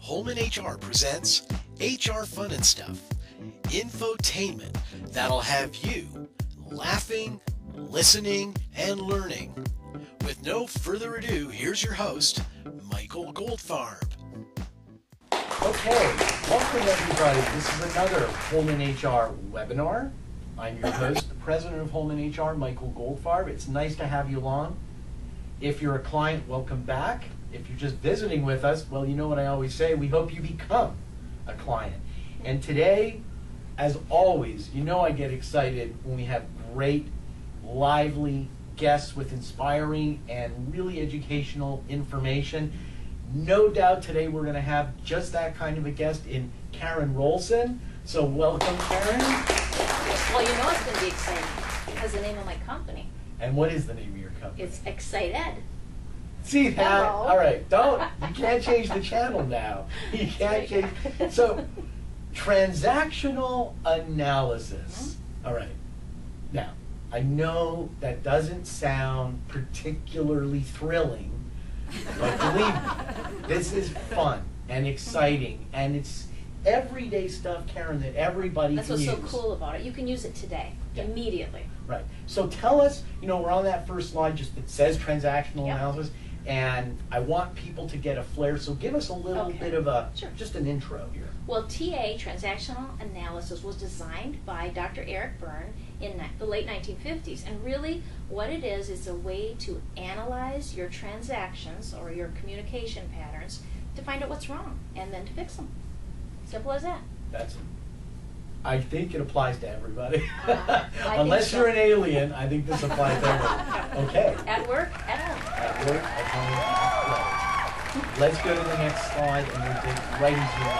Holman HR presents HR Fun and Stuff, infotainment that'll have you laughing, listening, and learning. With no further ado, here's your host, Michael Goldfarb. Okay, welcome everybody. This is another Holman HR webinar. I'm your host, the president of Holman HR, Michael Goldfarb. It's nice to have you along. If you're a client, welcome back. If you're just visiting with us, well, you know what I always say, we hope you become a client. And today, as always, you know I get excited when we have great, lively guests with inspiring and really educational information. No doubt today we're going to have just that kind of a guest in Karen Wrolson. So welcome, Karen. Well, you know it's going to be exciting because the name of my company. And what is the name of your company? It's Excite Ed. See that? Hello. All right, you can't change the channel now. You can't change. So, transactional analysis. All right. Now, I know that doesn't sound particularly thrilling, but believe me, this is fun and exciting, and it's everyday stuff, Karen, that everybody That's can use. what's so cool about it. You can use it today, immediately. Right. So tell us, we're on that first slide, just it says transactional Yep. analysis, and I want people to get a flair. So give us a little bit of just an intro here. Well, TA, Transactional Analysis, was designed by Dr. Eric Byrne in the late 1950s. And really, what it is a way to analyze your transactions or your communication patterns to find out what's wrong and then to fix them. Simple as that. I think it applies to everybody. Unless you're an alien, I think this applies to everybody. Okay. At work, at home. At work, at home, at play. Let's go to the next slide and we'll dig right into the news.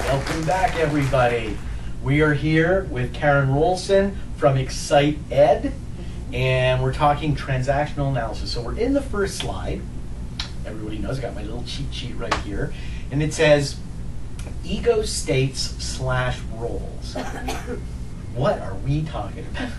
Welcome back, everybody. We are here with Karen Wrolson from Excite Ed, and we're talking transactional analysis. So we're in the first slide. Everybody knows I got my little cheat sheet right here, and it says ego states / roles. What are we talking about?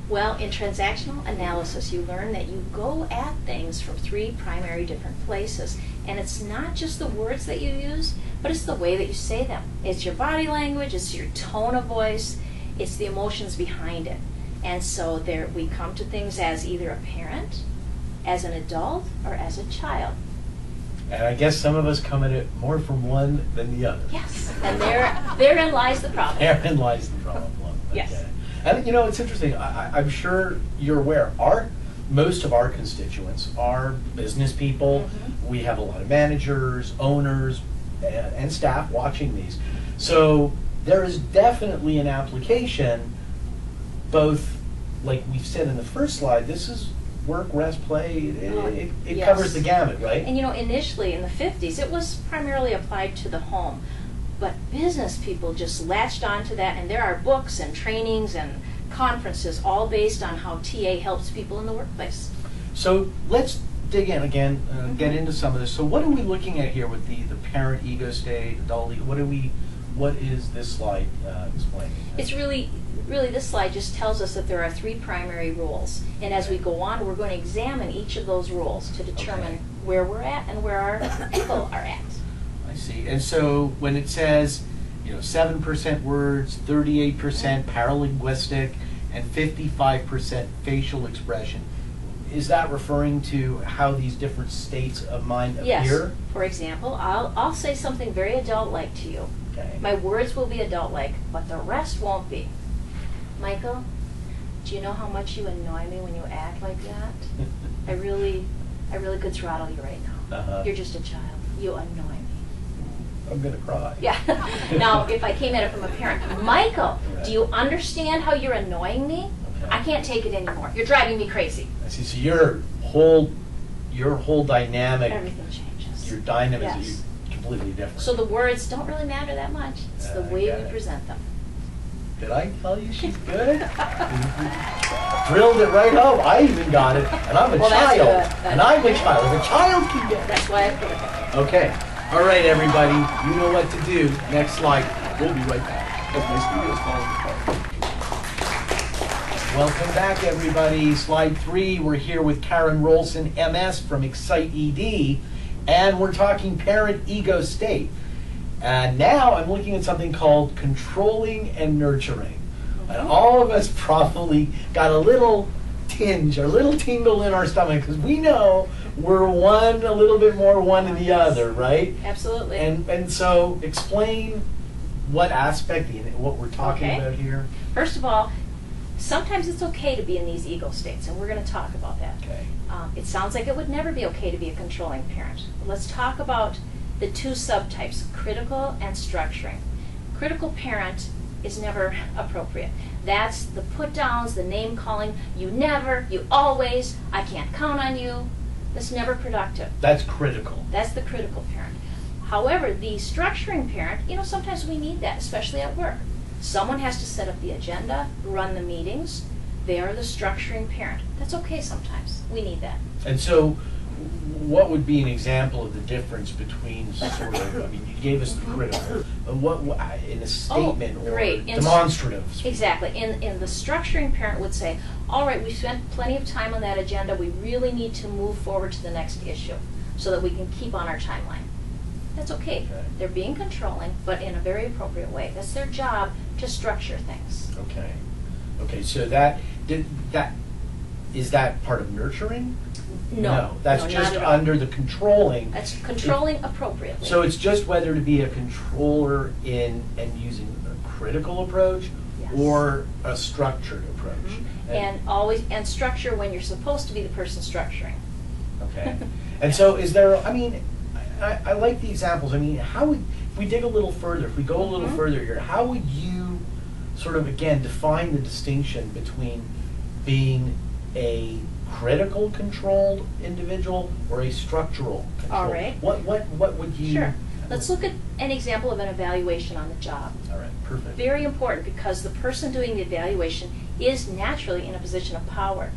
Well, in transactional analysis, you learn that you go at things from 3 primary different places. And it's not just the words that you use, but it's the way that you say them. It's your body language, it's your tone of voice, it's the emotions behind it. And so there we come to things as either a parent, as an adult, or as a child. And I guess some of us come at it more from one than the other. Yes, and therein lies the problem. Therein lies the problem. Yes. And it's interesting, I'm sure you're aware, most of our constituents are business people. Mm-hmm. We have a lot of managers, owners, and staff watching these. So there is definitely an application, both, like we've said in the first slide, this is work, rest, play, it Yes. covers the gamut, right? And initially in the 50s, it was primarily applied to the home. But business people just latched onto that, and there are books and trainings and conferences all based on how TA helps people in the workplace. So let's dig in again, get into some of this. So what are we looking at here with the parent ego state, adult ego? What is this slide explaining? It's really this slide just tells us that there are 3 primary rules. And as we go on, we're going to examine each of those rules to determine where we're at and where our people are at. I see. And so when it says, 7% words, 38% paralinguistic, and 55% facial expression, is that referring to how these different states of mind appear? Yes. For example, I'll say something very adult-like to you. Okay. My words will be adult-like, but the rest won't be. Michael, do you know how much you annoy me when you act like that? I really could throttle you right now. Uh-huh. You're just a child. You annoy me. I'm going to cry. Yeah. Now, if I came at it from a parent, Michael, do you understand how you're annoying me? Okay. I can't take it anymore. You're driving me crazy. I see. So your whole dynamic, Everything changes. your dynamic Yes. is completely different. So the words don't really matter that much. It's the way got we it. present them. Did I tell you she's good? Drilled it right home. I even got it, and I'm a Well, that's child. good. And I'm a child. If a child can get it. That's why I put it there. Okay. All right, everybody. You know what to do. Next slide. We'll be right back. As my studio's falling apart. Welcome back, everybody. Slide 3, we're here with Karen Wrolson, MS from Excite ED, and we're talking parent ego state. And now I'm looking at something called controlling and nurturing. And all of us probably got a little tinge, a little tingle in our stomach, because we know we're one, a little bit more one than the other, right? Absolutely. And so explain what aspect, what we're talking about here. First of all, sometimes it's okay to be in these ego states, and we're going to talk about that. Okay. It sounds like it would never be okay to be a controlling parent. Let's talk about the two subtypes, critical and structuring. Critical parent is never appropriate. That's the put downs, the name calling, you never, you always, I can't count on you. That's never productive. That's critical. That's the critical parent. However, the structuring parent, sometimes we need that, especially at work. Someone has to set up the agenda, run the meetings. They are the structuring parent. That's okay sometimes. We need that. And so what would be an example of the difference between sort of, you gave us the critical, what in a statement or demonstrative? Exactly. In the structuring parent would say, all right, we spent plenty of time on that agenda. We really need to move forward to the next issue so that we can keep on our timeline. That's okay. They're being controlling, but in a very appropriate way. That's their job, to structure things. Okay, so that is that part of nurturing? No, that's just under the controlling. That's controlling appropriately. So it's just whether to be a controller in and using a critical approach, yes, or a structured approach. Mm-hmm. And structure when you're supposed to be the person structuring. Okay. And so is there, I like the examples. How would, if we dig a little further, if we go a little further here, how would you sort of, again, define the distinction between being a critical controlled individual or a structural control? All right. What would you... Sure. Let's look at an example of an evaluation on the job. All right, perfect. Very important, because the person doing the evaluation is naturally in a position of power.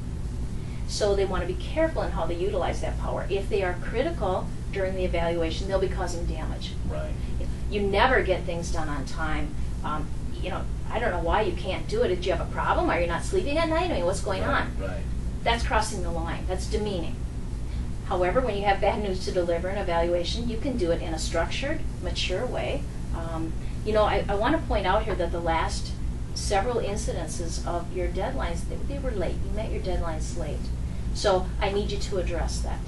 So they want to be careful in how they utilize that power. If they are critical during the evaluation, they'll be causing damage. Right. You never get things done on time. I don't know why you can't do it. Did you have a problem? Are you not sleeping at night? What's going on? Right. That's crossing the line. That's demeaning. However, when you have bad news to deliver in evaluation, you can do it in a structured, mature way. I want to point out here that the last several incidences of your deadlines, they were late. You met your deadlines late. So I need you to address that.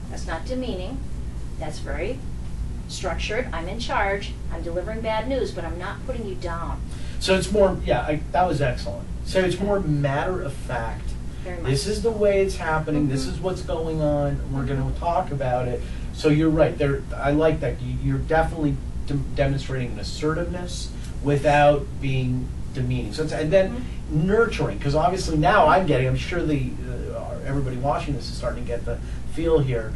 That's not demeaning. That's very structured. I'm in charge. I'm delivering bad news, but I'm not putting you down. So it's more, that was excellent. So it's more matter of fact. This is the way it's happening. This is what's going on. We're going to talk about it. So you're right. I like that. You're definitely demonstrating an assertiveness without being demeaning. So and then nurturing, because obviously now I'm sure everybody watching this is starting to get the feel here.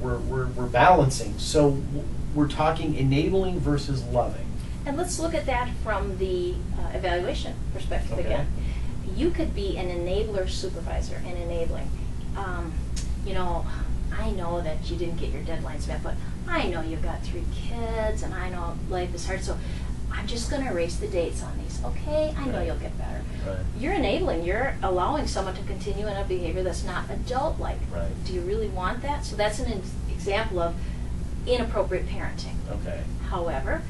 We're balancing. So we're talking enabling versus loving. And let's look at that from the evaluation perspective again. You could be an enabler supervisor and enabling. I know that you didn't get your deadlines met, but I know you've got 3 kids, and I know life is hard, so I'm just going to erase the dates on these. Okay, I know you'll get better. Right. You're enabling. You're allowing someone to continue in a behavior that's not adult-like. Right. Do you really want that? So that's an example of inappropriate parenting. Okay. However,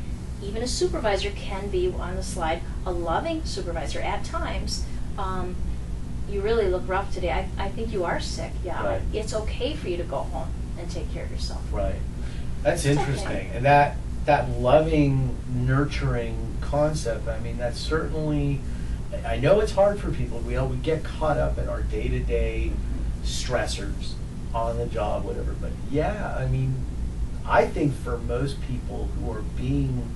even a supervisor can be, on the slide, a loving supervisor. At times, you really look rough today. I think you are sick. Yeah. Right. It's okay for you to go home and take care of yourself. Right. That's interesting. Okay. And that loving, nurturing concept, that's certainly, I know it's hard for people. We get caught up in our day-to-day stressors on the job, whatever. But I think for most people who are being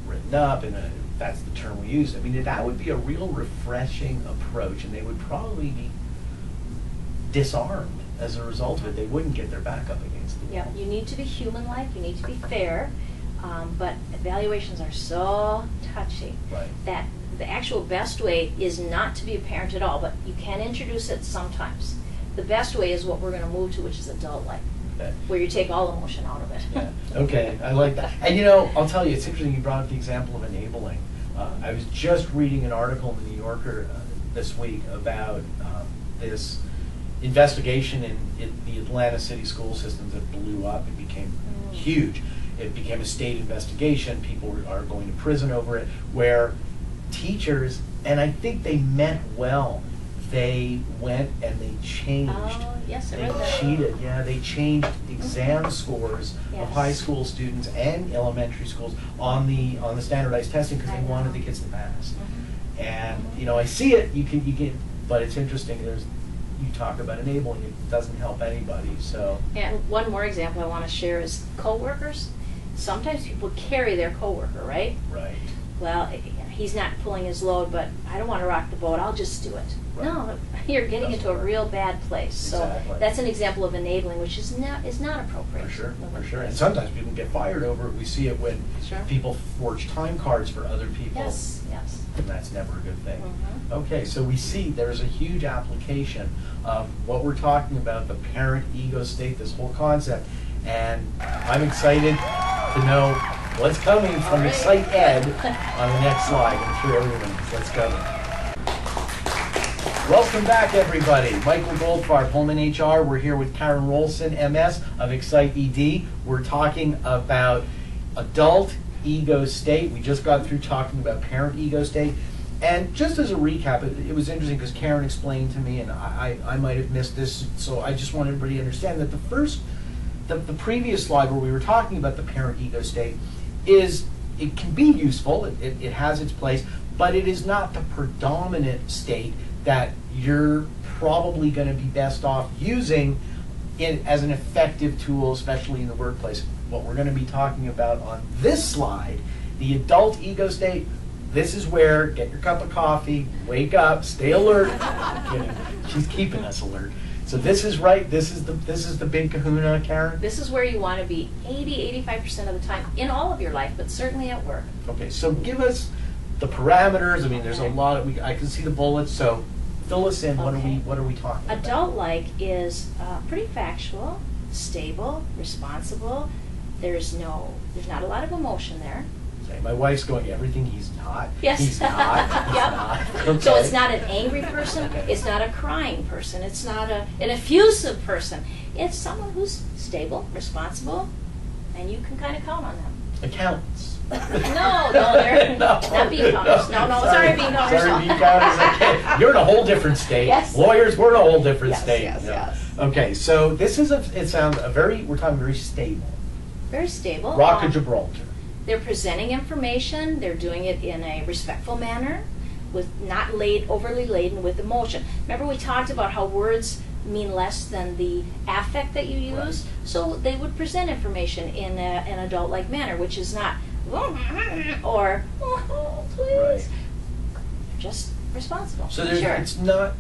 written up, and that's the term we use, that would be a real refreshing approach, and they would probably be disarmed as a result of it. They wouldn't get their back up against the wall. Yeah, you need to be human-like, you need to be fair, but evaluations are so touchy that the actual best way is not to be a parent at all, but you can introduce it sometimes. The best way is what we're going to move to, which is adult-like. Where you take all emotion out of it. Yeah. Okay, I like that. And I'll tell you, it's interesting you brought up the example of enabling. I was just reading an article in the New Yorker this week about this investigation in the Atlanta city school systems that blew up. It became huge. It became a state investigation. People are going to prison over it, where teachers, and I think they meant well, they went and they changed. Oh, yes, I read they that. cheated. Yeah, they changed exam scores Yes. of high school students and elementary schools on the standardized testing because I they know. wanted the kids to pass. Mhm. And you know, I see it. You can, but it's interesting. You talk about enabling. It doesn't help anybody. So And one more example I want to share is coworkers. Sometimes people carry their coworker, right? right. Well, he's not pulling his load, but I don't want to rock the boat. I'll just do it. Right. No, you're getting Doesn't into a work. real bad place. Exactly. So that's an example of enabling, which is not appropriate. For sure, in the for sure. workplace. And sometimes people get fired over it. We see it when Sure. people forge time cards for other people. Yes, yes. And that's never a good thing. Mhm. Okay, so we see there's a huge application of what we're talking about, the parent ego state, this whole concept. And I'm excited to know what's coming from All right. Excite Ed on the next slide. I'm sure everyone is. Let's go. Welcome back, everybody. Michael Goldfarb, Home and HR. We're here with Karen Wrolson, MS of Excite ED. We're talking about adult ego state. We just got through talking about parent ego state. And just as a recap, it was interesting because Karen explained to me, and I might have missed this, so I just want everybody to understand that the previous slide where we were talking about the parent ego state it can be useful, it has its place, but it is not the predominant state that you're probably going to be best off using as an effective tool, especially in the workplace. What we're going to be talking about on this slide, the adult ego state, this is where, get your cup of coffee, wake up, stay alert. I'm kidding. She's keeping us alert. So this is right, this is the big kahuna, Karen? This is where you want to be 80-85% of the time in all of your life, but certainly at work. Okay, so give us the parameters. I mean, there's a lot of, I can see the bullets, so fill us in. Okay. What are we talking about? Adult-like is pretty factual, stable, responsible. There's not a lot of emotion there. Okay, my wife's going, everything he's not. Yes. He's not. He's Yep. not. Okay. So it's not an angry person, Okay. it's not a crying person, it's not an effusive person. It's someone who's stable, responsible, and you can kind of count on them. Accountants. No, they're not bean counters. No, sorry, bean counters. Sorry, bean counters. Okay. You're in a whole different state. Yes. Lawyers, we're in a whole different Yes, state. yes, No. yes. Okay, so this is we're talking very stable. Very stable. Rock of Gibraltar. They're presenting information, they're doing it in a respectful manner, with not overly laden with emotion. Remember we talked about how words mean less than the affect that you use? Right. So they would present information in an adult-like manner, which is not, or, please. Right. Just responsible. So Sure. it's not,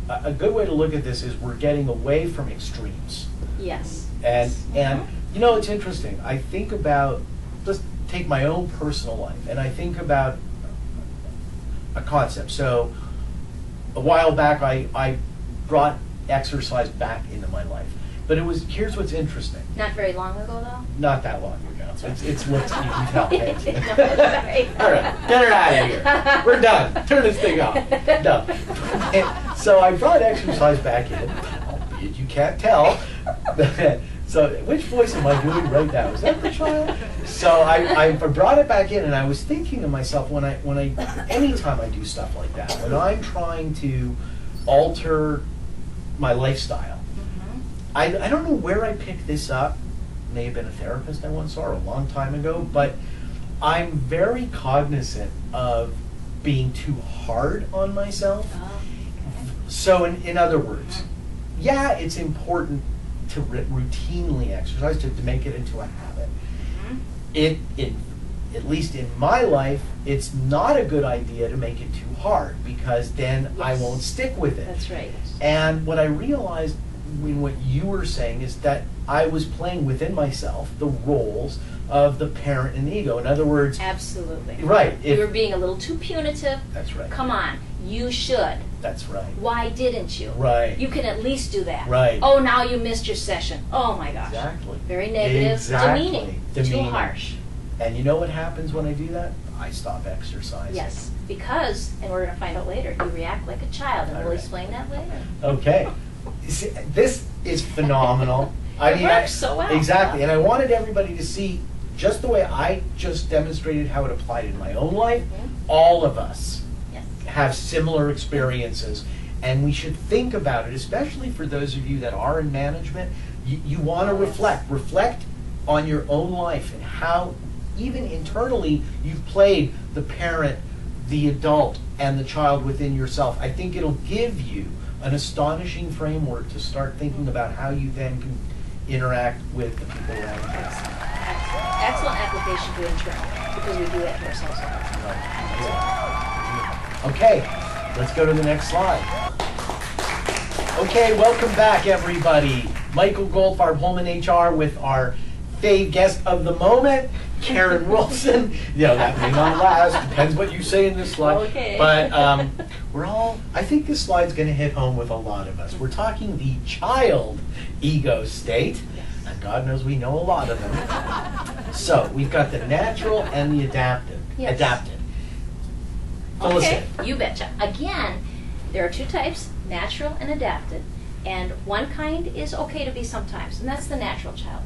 a good way to look at this is we're getting away from extremes. Yes. And Mhm. you know, it's interesting. I think about, let's take my own personal life, and I think about a concept. So a while back, I brought exercise back into my life. But here's what's interesting. Not very long ago, though? Not that long ago. It's what you can tell. No, sorry. All right, get her out of here. We're done. Turn this thing off. Done. And so I brought exercise back in, albeit you can't tell. So which voice am I doing right now? Is that the child? So I brought it back in, and I was thinking to myself, anytime I do stuff like that, when I'm trying to alter my lifestyle, I don't know where I picked this up. May have been a therapist I once saw a long time ago, but I'm very cognizant of being too hard on myself. Oh, So in other words, yeah, it's important to routinely exercise, to make it into a habit. At least in my life, it's not a good idea to make it too hard, because then I Yes. won't stick with it. That's right. And what I realized in what you were saying is that I was playing within myself the roles of the parent and the ego. In other words, Absolutely. right. You were being a little too punitive. That's right. Come on, you should. That's right. Why didn't you? Right. You can at least do that. Right. Oh, now you missed your session. Oh my gosh. Exactly. Very negative. Exactly. Demeaning. Too Demeaning. harsh. And you know what happens when I do that? I stop exercising. Yes. Because, and we're going to find out later, you react like a child, and All we'll right. explain that later. Okay. See, this is phenomenal. It works so well. Exactly. And I wanted everybody to see just the way I just demonstrated how it applied in my own life. Mhm. All of us Yes. have similar experiences, and we should think about it, especially for those of you that are in management. You want to reflect on your own life and how even internally you've played the parent, the adult, and the child within yourself. I think it'll give you an astonishing framework to start thinking about how you then can interact with the people around you. Excellent application to internal, because we do that to ourselves all the time. Okay, let's go to the next slide. Okay, welcome back, everybody. Michael Goldfarb, Holman HR, with our fave guest of the moment, Karen Wrolson. You know, that may not last, depends what you say in this slide. Okay. But I think this slide's going to hit home with a lot of us. We're talking the child ego state, and God knows we know a lot of them. So, we've got the natural and the adaptive. Yes. Adapted. Fill us Okay, in. you betcha. Again, there are two types, natural and adapted. And one kind is okay to be sometimes, and that's the natural child.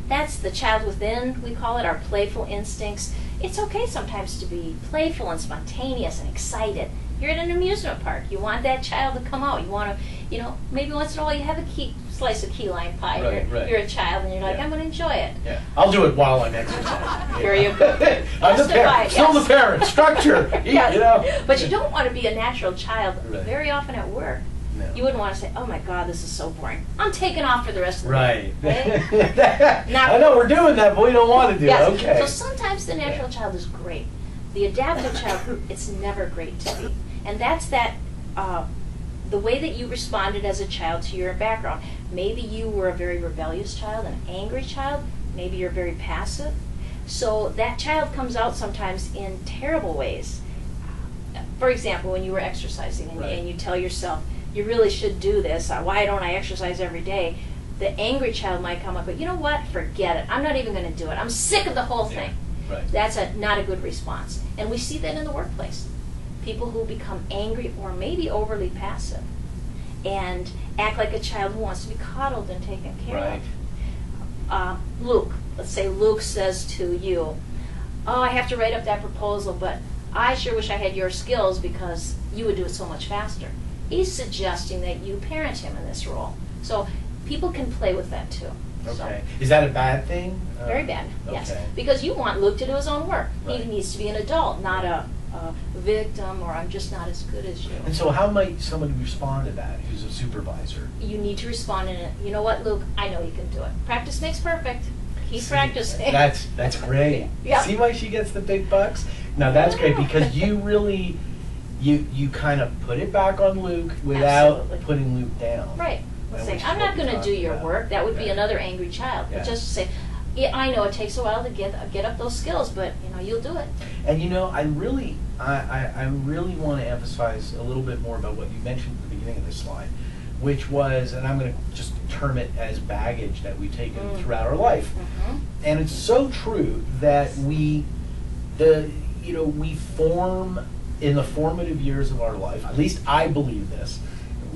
That's the child within, we call it our playful instincts. It's okay sometimes to be playful and spontaneous and excited. You're at an amusement park. You want that child to come out. You want to, maybe once in a while you have a slice of key lime pie. Right. You're a child and you're like, Yeah. I'm going to enjoy it. Yeah, I'll do it while I'm exercising. Here you go. I'm the Justify parent, it, still yes. the parent, structure, Yes. you know. But you don't want to be a natural child Right. very often at work. No. You wouldn't want to say, oh my God, this is so boring. I'm taking off for the rest of the Right. day. Right? Not- I know we're doing that, but we don't want to do Yes. it. Okay. So sometimes the natural child is great. The adaptive child, it's never great to be. And that's the way that you responded as a child to your background. Maybe you were a very rebellious child, an angry child. Maybe you're very passive. So that child comes out sometimes in terrible ways. For example, when you were exercising and, Right. and you tell yourself, you really should do this. Why don't I exercise every day? The angry child might come up, but you know what? Forget it. I'm not even going to do it. I'm sick of the whole thing. Right. That's not a good response. And we see that in the workplace. People who become angry or maybe overly passive and act like a child who wants to be coddled and taken care of. Luke, let's say Luke says to you, oh, I have to write up that proposal, but I sure wish I had your skills because you would do it so much faster. He's suggesting that you parent him in this role. So people can play with that too. Okay. So, Is that a bad thing? very bad, yes. Okay. Because you want Luke to do his own work. Right. He needs to be an adult, not a victim, or I'm just not as good as you. And so how might somebody respond to that who's a supervisor? You need to respond in it. You know what, Luke? I know you can do it. Practice makes perfect. Keep See, practicing. That's great. Yep. See why she gets the big bucks? No, that's great because you really, you kind of put it back on Luke without Absolutely. putting Luke down. Right. And Say, which is I'm what not we going to talked do your about. work. That would be Yeah. another angry child. Yeah. But just say, yeah, I know it takes a while to get up those skills, but you'll do it. And I really want to emphasize a little bit more about what you mentioned at the beginning of this slide, which was, and I'm going to just term it as baggage that we've taken throughout our life. Mm-hmm. And it's so true that we form in the formative years of our life, at least I believe this,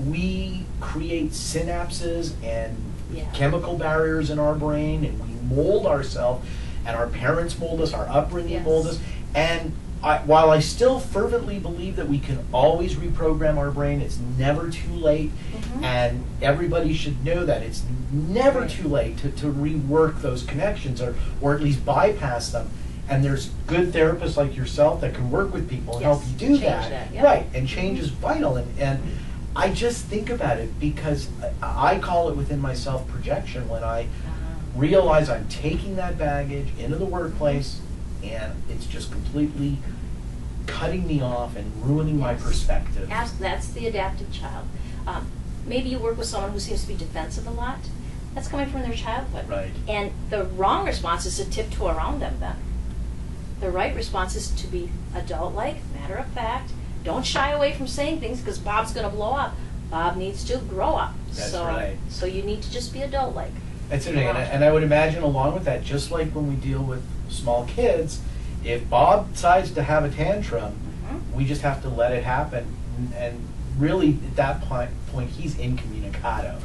we create synapses and Yeah. chemical barriers in our brain, and we mold ourselves, and our parents mold us, our upbringing Yes. mold us. And while I still fervently believe that we can always reprogram our brain, it's never too late, Mhm. and everybody should know that it's never Right. too late to rework those connections or at least bypass them. And there's good therapists like yourself that can work with people and Yes, help you do change that, yeah. Right, and change is vital. And I just think about it because I call it within myself projection when I realize I'm taking that baggage into the workplace and it's just completely cutting me off and ruining my Yes. perspective. That's the adaptive child. Maybe you work with someone who seems to be defensive a lot. That's coming from their childhood. Right. And the wrong response is to tiptoe around them then. The right response is to be adult-like, matter of fact. Don't shy away from saying things because Bob's going to blow up. Bob needs to grow up. That's right. So you need to just be adult-like. That's interesting, and I would imagine along with that, just like when we deal with small kids, if Bob decides to have a tantrum, We just have to let it happen, and really at that point he's incommunicado.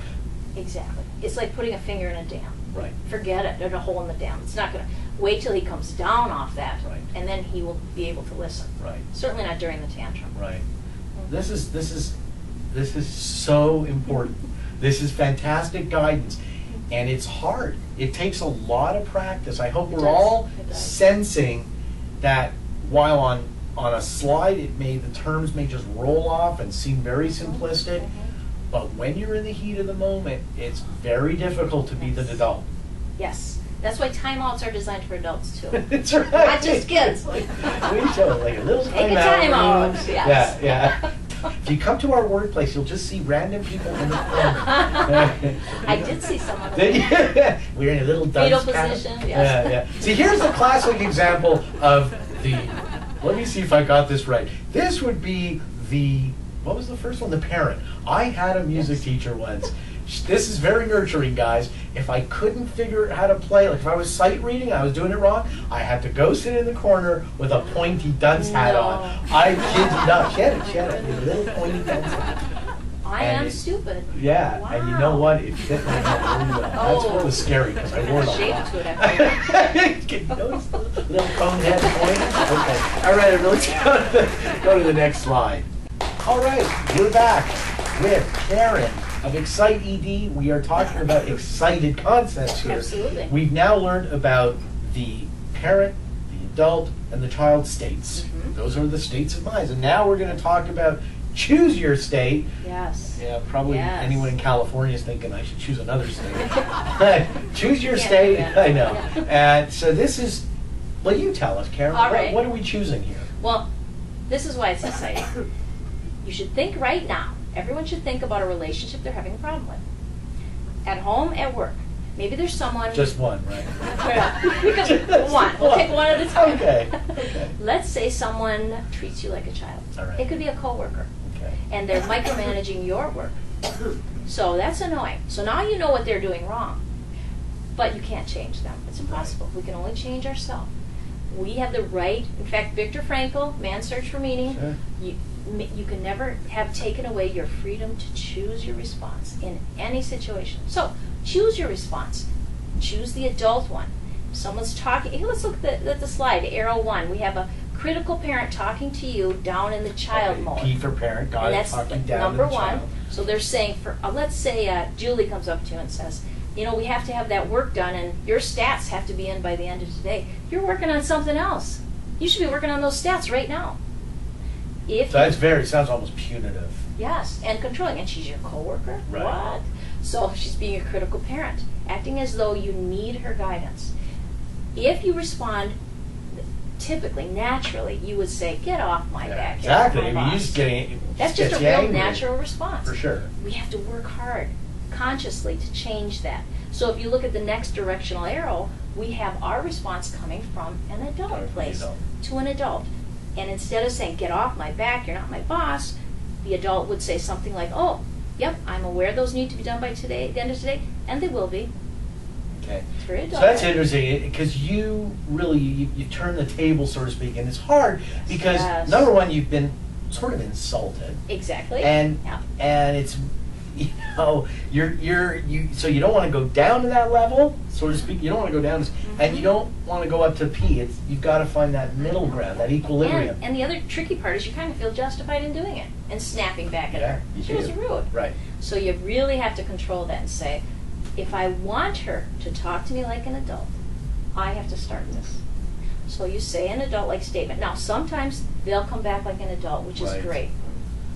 Exactly. It's like putting a finger in a dam. Right. Forget it. There's a hole in the dam. It's not going to wait till he comes down off that, Right. and then he will be able to listen. Right. Certainly not during the tantrum. Right. This is so important. This is fantastic guidance, and it's hard. It takes a lot of practice. I hope It we're does. all It does. sensing that while on a slide the terms may just roll off and seem very simplistic, but when you're in the heat of the moment, it's very difficult to be the adult. Yes. That's why timeouts are designed for adults too. That's right. Not just kids. We tell like a little Take a timeout. timeout. Yes. Yeah. If you come to our workplace, you'll just see random people in the corner. I did see someone. We're in a little dunce Fetal kind of- position, yes. Yeah. See, here's a classic example of the. Let me see if I got this right. This would be the. What was the first one? The parent. I had a music teacher once. This is very nurturing, guys. If I couldn't figure out how to play, like if I was sight reading, I was doing it wrong, I had to go sit in the corner with a pointy dunce hat on. I kid you not. She had a little pointy dunce hat. I And am it- stupid. Yeah, Wow. and you know what? It fit my head really well. That's what was scary because I wore it a Shape lot. to it. Can you notice the little cone head point? Okay. All right, let's go to the next slide. All right, we're back with Karen of Excite ED. We are talking about excited concepts here. Absolutely. We've now learned about the parent, the adult, and the child states. Those are the states of mind. And now we're going to talk about choose your state. Yes. Yeah, probably Yes. anyone in California is thinking I should choose another state. Choose your Can't state. do that. I know. Yeah. And so this is, well, you tell us, Karen. All right. What are we choosing here? Well, this is why it's exciting. You should think right now. Everyone should think about a relationship they're having a problem with. At home, at work. Maybe there's someone. Just one, right? Because one. We'll take one at a time. Okay. Okay. Let's say someone treats you like a child. All right. It could be a coworker, Okay. and they're micromanaging your work. So that's annoying. So now you know what they're doing wrong, but you can't change them. It's impossible. We can only change ourselves. We have the right. In fact, Viktor Frankl, Man's Search for Meaning. Sure. You can never have taken away your freedom to choose your response in any situation. So choose your response. Choose the adult one. If someone's talking, hey, let's look at the slide, arrow 1. We have a critical parent talking to you down in the child Okay, mode. P for parent, got And it, that's talking down number to the 1. child. So they're saying, let's say Julie comes up to you and says, we have to have that work done and your stats have to be in by the end of today. You're working on something else. You should be working on those stats right now. If So that's sounds almost punitive. Yes, and controlling. And she's your coworker? Right. What? So she's being a critical parent, acting as though you need her guidance. If you respond, typically, naturally, you would say, get off my back. get off Exactly. my I mean, boss." you just getting That's just a real natural response. For sure. We have to work hard, consciously, to change that. So if you look at the next directional arrow, we have our response coming from an adult Coming from the place adult. to an adult. And instead of saying, get off my back, you're not my boss, the adult would say something like, oh, yep, I'm aware those need to be done by today, the end of today, and they will be. Okay. It's very adult. So that's interesting because you really you turn the table, so to speak, and it's hard because Yes. number one, you've been sort of insulted, Exactly. and Yeah. it's so you don't want to go down to that level, so to speak. You don't want to go down, and you don't want to go up to P. You've got to find that middle ground, that equilibrium. And the other tricky part is you kind of feel justified in doing it and snapping back at Yeah, her. you She was do. rude. Right. So you really have to control that and say, if I want her to talk to me like an adult, I have to start this. So you say an adult-like statement. Now, sometimes they'll come back like an adult, which is Right. great.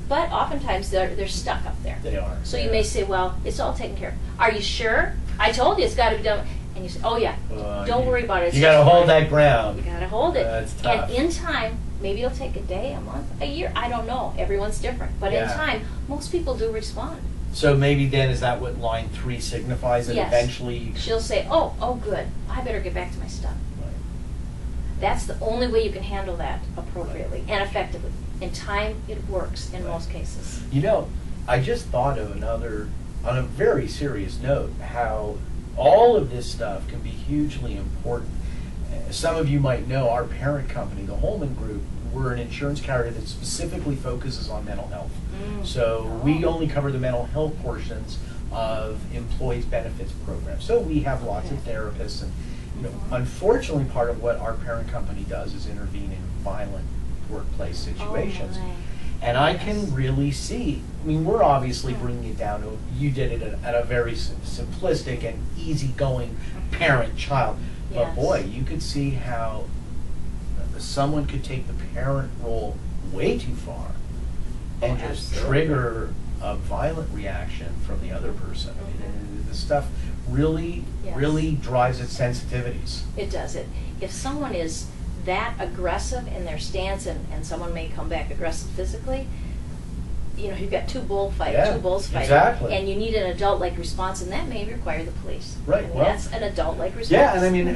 But oftentimes they're stuck up there. They are. So you may say, well, it's all taken care of. Are you sure? I told you it's got to be done. And you say, oh yeah, don't worry about it. It's You got to just hold fine." that ground. You got to hold it. That's tough. And in time, maybe it'll take a day, a month, a year. I don't know. Everyone's different. But in Yeah. time, most people do respond. So maybe then is that what line 3 signifies? That Yes. eventually. She'll say, oh, good. I better get back to my stuff. That's the only way you can handle that appropriately and effectively. In time, it works in Right. most cases. You know, I just thought of another, on a very serious note, how all of this stuff can be hugely important. Some of you might know our parent company, the Holman Group, we're an insurance carrier that specifically focuses on mental health. So we only cover the mental health portions of employees' benefits programs. So we have lots of therapists, and unfortunately, part of what our parent company does is intervene in violent workplace situations. And I can really see, I mean, we're obviously bringing it down to, you did it at a very simplistic and easygoing parent-child. But boy, you could see how someone could take the parent role way too far and just trigger a violent reaction from the other person. I mean, the stuff really, really drives its sensitivities. It does it. If someone is that aggressive in their stance, and someone may come back aggressive physically, you've got two bulls fighting, and you need an adult-like response, and that may require the police. Right. And that's an adult-like response. Yeah, and I mean,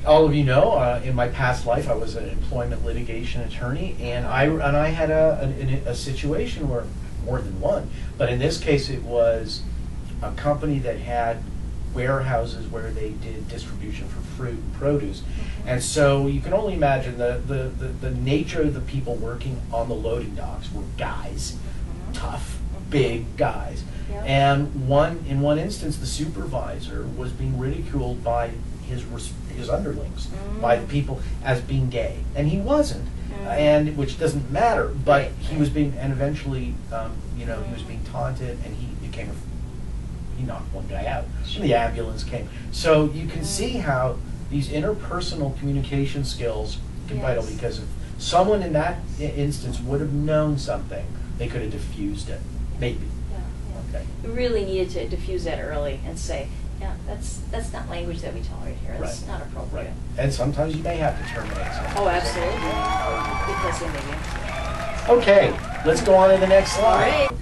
all of you know, in my past life, I was an employment litigation attorney, and I had a situation where, more than one, but in this case, it was a company that had warehouses where they did distribution for fruit and produce. And so you can only imagine the nature of the people working on the loading docks were guys, tough, big guys. And in one instance, the supervisor was being ridiculed by his underlings, by the people, as being gay, and he wasn't, and which doesn't matter. But he was being, and eventually, he was being taunted, and he knocked one guy out, and the ambulance came. So you can see how these interpersonal communication skills can be vital, because if someone in that instance would have known something, they could have diffused it, maybe. Okay. You really needed to diffuse that early and say, that's not language that we tolerate here. It's not appropriate. Right. And sometimes you may have to terminate someone. Oh, absolutely. Because they may be. Okay, let's go on to the next slide. All right.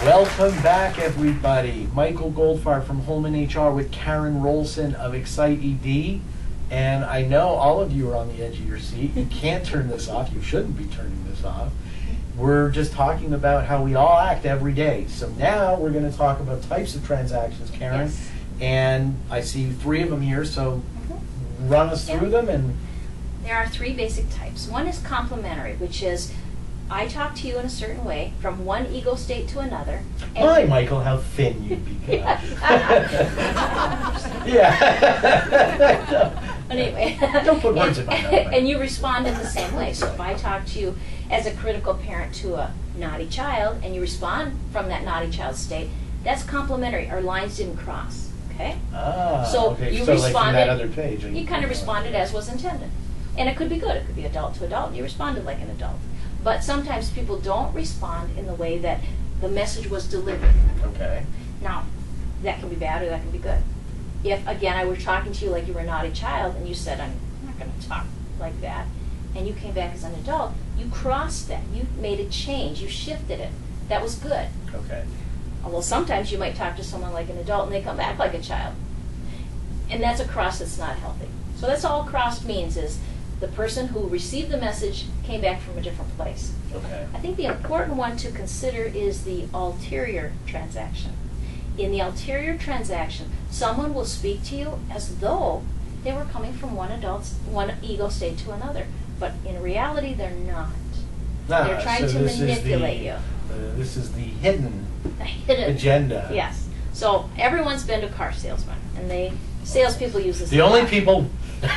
Welcome back, everybody. Michael Goldfarb from Holman HR with Karen Wrolson of Excite ED. And I know all of you are on the edge of your seat. You can't turn this off. You shouldn't be turning this off. We're just talking about how we all act every day. So now we're going to talk about types of transactions, Karen. Yes. And I see 3 of them here, so run us through them. And there are 3 basic types. One is complementary, which is I talk to you in a certain way from one ego state to another. My, Michael, how thin you've become. Anyway. Don't put words in my mouth. And you respond in the same way. So if I talk to you as a critical parent to a naughty child, and you respond from that naughty child state, that's complementary. Our lines didn't cross. Okay? So you responded. Like from that other page. You kind of responded as was intended. And it could be good. It could be adult to adult. You responded like an adult. But sometimes people don't respond in the way that the message was delivered. Okay. Now, that can be bad or that can be good. If, again, I were talking to you like you were a naughty child and you said, I'm not going to talk like that, and you came back as an adult, you crossed that. You made a change. You shifted it. That was good. Okay. Well, sometimes you might talk to someone like an adult and they come back like a child. And that's a cross that's not healthy. So that's all cross means, is the person who received the message came back from a different place. Okay. I think the important one to consider is the ulterior transaction. In the ulterior transaction, someone will speak to you as though they were coming from one ego state to another, but in reality, they're not. They're trying to manipulate you. This is the hidden agenda. Yes. So everyone's been to car salesmen, and salespeople use this. The only people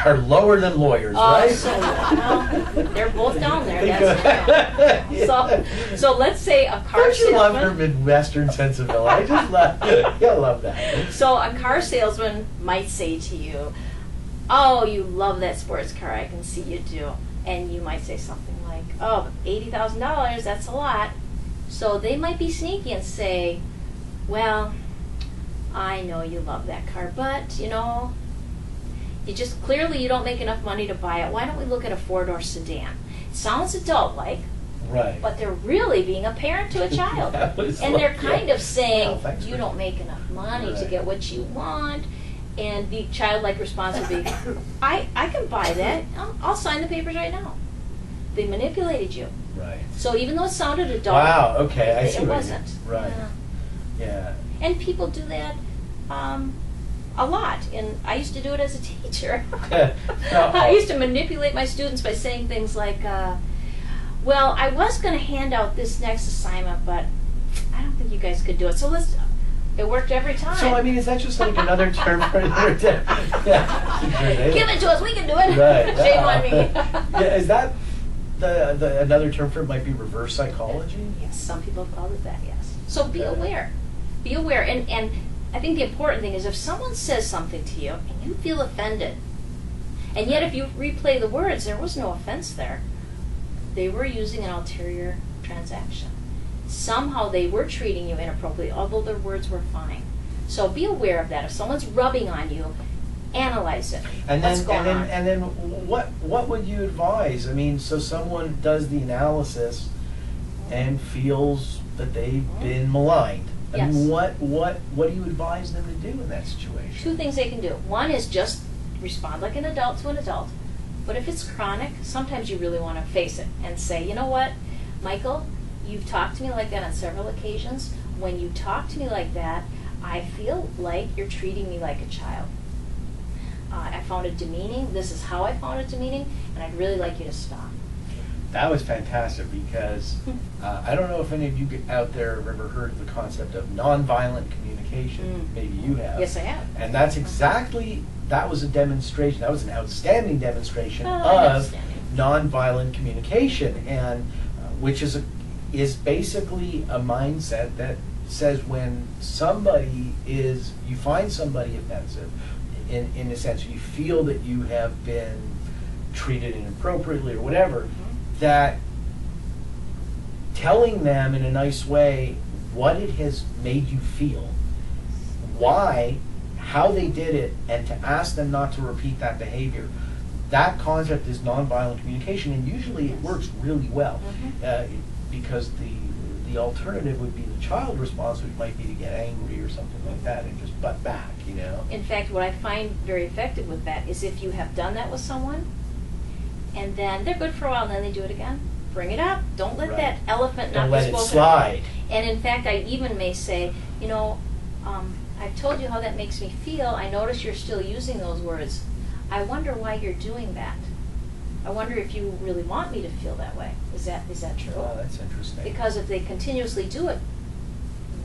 are lower than lawyers, right? They're both down there. That's so let's say a car Don't you salesman. love her Midwestern sensibility? I just love that. So a car salesman might say to you, "Oh, you love that sports car. I can see you do." And you might say something like, "Oh, $80,000. That's a lot." So they might be sneaky and say, "Well, I know you love that car, but you just clearly you don't make enough money to buy it. Why don't we look at a 4-door sedan?" It sounds adult-like, right? But they're really being a parent to a child, and they're kind of saying, "You don't make enough money to get what you want." And the childlike response would be, "I can buy that. I'll sign the papers right now." They manipulated you. Right. So even though it sounded adult, wow. Okay, I see. It wasn't. Right. Yeah. And people do that. A lot, and I used to do it as a teacher. Uh-oh. I used to manipulate my students by saying things like, well, I was going to hand out this next assignment, but I don't think you guys could do it. So it worked every time. So, I mean, is that just like another term for another term? Yeah. Give it to us, we can do it. Right. Shame on me. Yeah, is that another term for it might be reverse psychology? Yes, some people have called it that, yes. So be aware. Be aware. And I think the important thing is if someone says something to you and you feel offended, and yet if you replay the words, there was no offense there. They were using an ulterior transaction. Somehow they were treating you inappropriately, although their words were fine. So be aware of that. If someone's rubbing on you, analyze it. What's going on? And then what would you advise? I mean, so someone does the analysis and feels that they've been maligned. I Yes. mean, what do you advise them to do in that situation? Two things they can do. One is just respond like an adult to an adult. But if it's chronic, sometimes you really want to face it and say, you know what, Michael, you've talked to me like that on several occasions. When you talk to me like that, I feel like you're treating me like a child. I found it demeaning. This is how I found it demeaning, and I'd really like you to stop. That was fantastic because I don't know if any of you out there have ever heard of the concept of nonviolent communication. Maybe you have. Yes, I have. And that's exactly, that was a demonstration, that was an outstanding demonstration of Outstanding. nonviolent communication, and which is basically a mindset that says when you find somebody offensive, in a sense, you feel that you have been treated inappropriately or whatever, that telling them in a nice way what it has made you feel, why, how they did it, and to ask them not to repeat that behavior. That concept is nonviolent communication, and usually it works really well, because the alternative would be the child response, which might be to get angry or something like that and just butt back, you know. In fact, what I find very effective with that is if you have done that with someone, and then they're good for a while, and then they do it again, bring it up. Don't let that elephant not be spoken. Don't let it slide. And in fact, I even may say, you know, I've told you how that makes me feel. I notice you're still using those words. I wonder why you're doing that. I wonder if you really want me to feel that way. Is that true? Oh, that's interesting. Because if they continuously do it,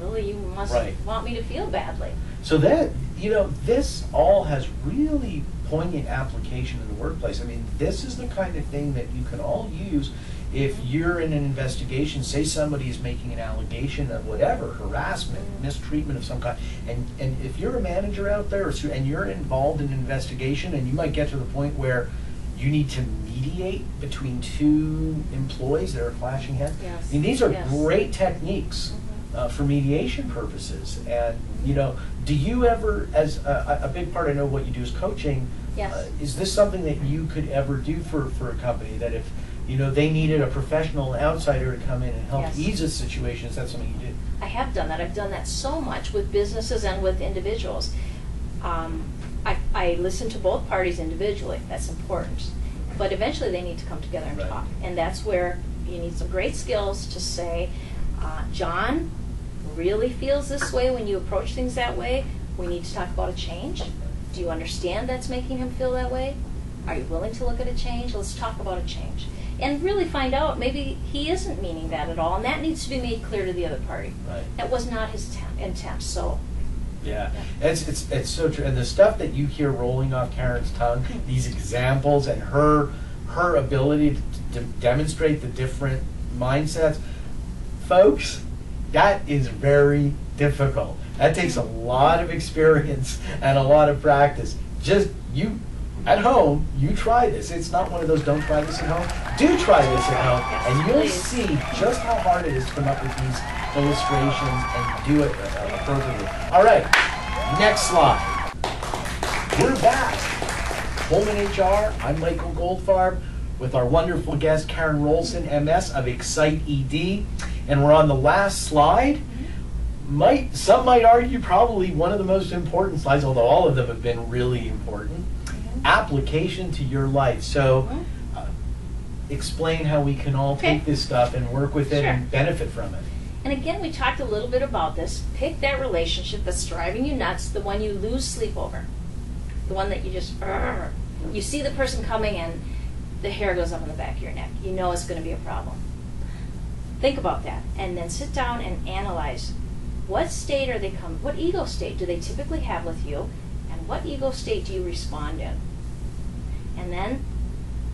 really you must want me to feel badly. So that, you know, this all has really poignant application in the workplace. I mean, this is the kind of thing that you can all use if you're in an investigation. Say somebody is making an allegation of whatever, harassment, mistreatment of some kind, and if you're a manager out there and you're involved in an investigation, and you might get to the point where you need to mediate between two employees that are clashing heads. Yes. I mean, these are great techniques for mediation purposes. And, you know, do you ever, as a big part, I know what you do is coaching. Yes. Is this something that you could ever do for a company, that if, you know, they needed a professional outsider to come in and help ease a situation? Is that something you do? I have done that. I've done that so much with businesses and with individuals. I listen to both parties individually. That's important. But eventually they need to come together and talk. And that's where you need some great skills to say, John really feels this way when you approach things that way. We need to talk about a change. Do you understand that's making him feel that way? Are you willing to look at a change? Let's talk about a change. And really find out maybe he isn't meaning that at all. And that needs to be made clear to the other party. Right. That was not his intent. So. Yeah, it's so true. And the stuff that you hear rolling off Karen's tongue, these examples, and her ability to demonstrate the different mindsets, folks, that is very difficult. That takes a lot of experience and a lot of practice. Just you at home, you try this. It's not one of those don't try this at home. Do try this at home, and you'll see just how hard it is to come up with these illustrations and do it appropriately. All right, next slide. We're back. Holman HR, I'm Michael Goldfarb with our wonderful guest Karen Wrolson, MS of Excite ED, and we're on the last slide. Some might argue probably one of the most important slides, although all of them have been really important. Application to your life. So explain how we can all take this stuff and work with it and benefit from it. And again, we talked a little bit about this. Pick that relationship that's driving you nuts, the one you lose sleep over, the one that you just, you see the person coming and the hair goes up on the back of your neck. You know it's going to be a problem. Think about that, and then sit down and analyze what state are they coming, what ego state do they typically have with you, and what ego state do you respond in? And then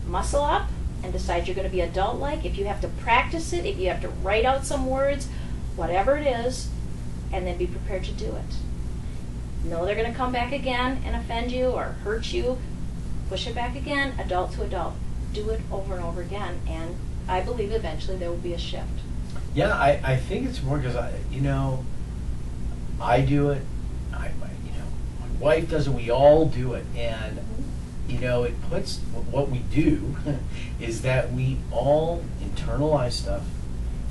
muscle up and decide you're going to be adult-like. If you have to practice it, if you have to write out some words, whatever it is, and then be prepared to do it. Know they're going to come back again and offend you or hurt you. Push it back again, adult to adult. Do it over and over again, and I believe eventually there will be a shift. Yeah, I think it's more because, I do it, my wife does it, we all do it, and it puts, what we do is that we all internalize stuff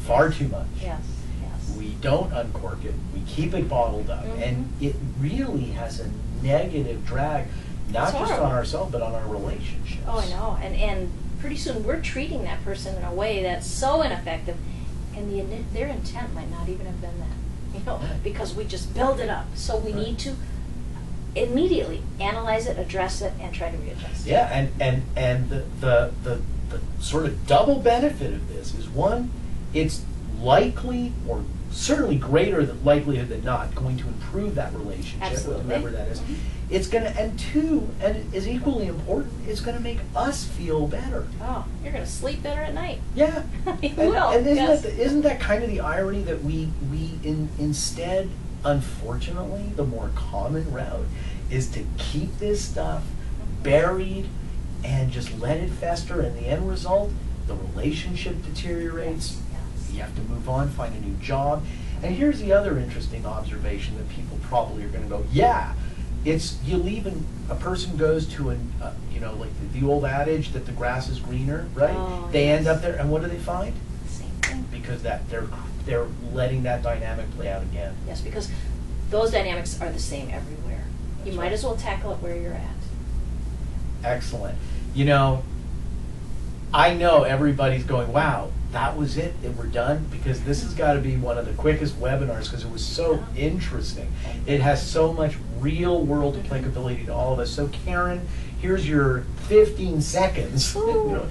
far too much. Yes, yes. We don't uncork it, we keep it bottled up, and it really has a negative drag, not just on ourselves, but on our relationships. Oh, I know, and pretty soon we're treating that person in a way that's so ineffective, and their intent might not even have been that, because we just build it up. So we need to immediately analyze it, address it, and try to readjust. Yeah, and the sort of double benefit of this is, one, it's likely, or certainly greater the likelihood than not, going to improve that relationship. Absolutely. Whoever that is. It's going to, and two, and is equally important, it's going to make us feel better. Oh, you're going to sleep better at night. Yeah. You will. And yes. isn't that kind of the irony that we instead, unfortunately, the more common route is to keep this stuff buried and just let it fester, and the end result, the relationship deteriorates. Yes. You have to move on, find a new job. And here's the other interesting observation that people probably are going to go, yeah, it's, you leave and a person goes to like the old adage that the grass is greener, right? Oh, they yes. end up there, and what do they find? Same thing. Because they're letting that dynamic play out again. Yes, because those dynamics are the same everywhere. That's You might right. as well tackle it where you're at. Excellent. I know everybody's going, wow, that was it, and we're done, because this has got to be one of the quickest webinars because it was so interesting. It has so much real world applicability to all of us. So Karen, here's your 15 seconds. So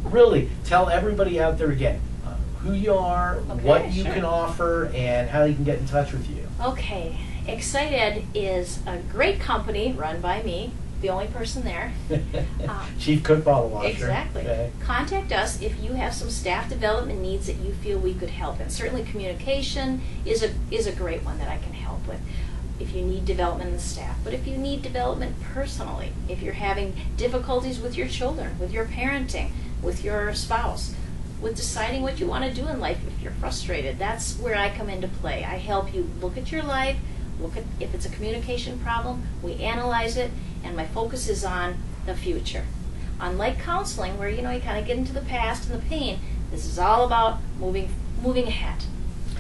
really, tell everybody out there again who you are, what you can offer, and how they can get in touch with you. Okay, Excited is a great company run by me, the only person there. Chief cook, bottle washer. Exactly. Okay. Contact us if you have some staff development needs that you feel we could help. And certainly communication is a great one that I can help with if you need development in the staff. But if you need development personally, if you're having difficulties with your children, with your parenting, with your spouse, with deciding what you want to do in life, if you're frustrated, that's where I come into play. I help you look at your life, look at if it's a communication problem, we analyze it, and my focus is on the future. Unlike counseling, where you kind of get into the past and the pain, this is all about moving ahead.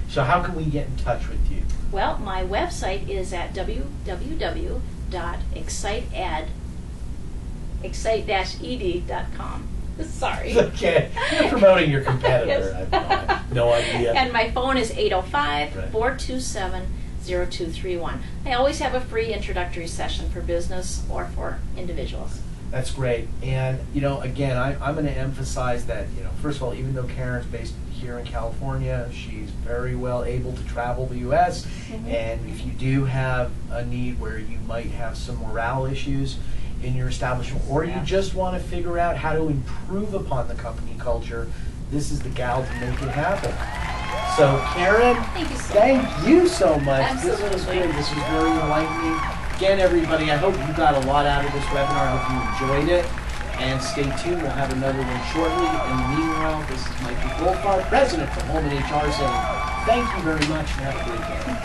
So how can we get in touch with you? Well, my website is at www.excite-ed.com. Sorry. Okay, you're promoting your competitor. Yes. I have no idea. And my phone is 805-427-0231. I always have a free introductory session for business or for individuals. That's great. And, again, I'm going to emphasize that, first of all, even though Karen's based here in California, she's very well able to travel the U.S. And if you do have a need where you might have some morale issues in your establishment, or you just want to figure out how to improve upon the company culture, this is the gal to make it happen. So, Karen, thank you so much. Absolutely. This was good. This was very enlightening. Again, everybody, I hope you got a lot out of this webinar. I hope you enjoyed it. And stay tuned. We'll have another one shortly. In the meanwhile, this is Michael Goldfarb, President for Home and HR, saying thank you very much and have a great day.